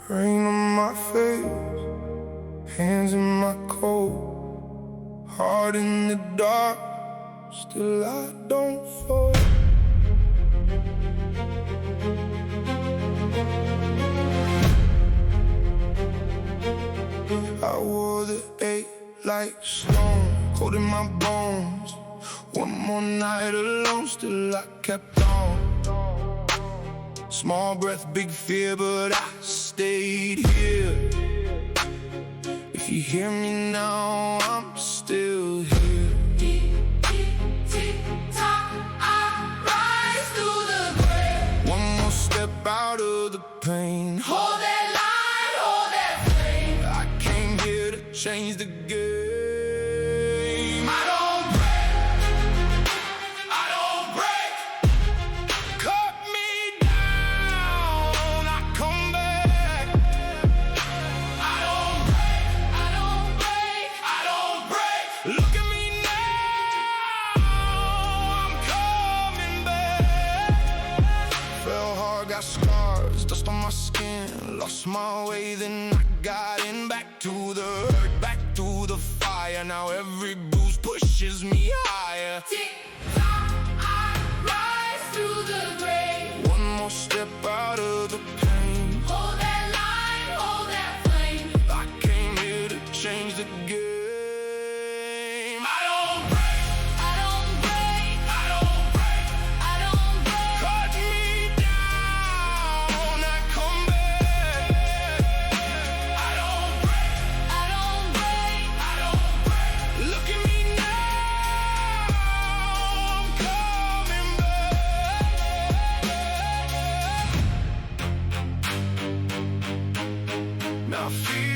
Rain on my face, hands in my coat, heart in the dark, still I don't fall. I wore the 8 like stone, holding my bones. One more night alone, still I kept on. Small breath, big fear, but I stayed here. If you hear me now, I'm still here. Tick-tock, I rise through the grave. One more step out of the pain. Hold that line, hold that flame. I came here to change the game. I don't break, I don't break. Cut me down, I come back. I don't break, I don't break, I don't break. Look at me now, I'm coming back. Fell hard, got scars, dust on my skin. Lost my way, then I got in. Back to the hurt, back to the fire. Now every bruise pushes me higher. Tick-tock, I rise through the grave. One more step out of the pain. Hold that line, hold that flame. I came here to change the game. I don't break, I don't break, I don't break, I don't break. Cut me down, I come back. I don't break, I don't break, I don't break. Look at me now, I'm coming back. Now I feel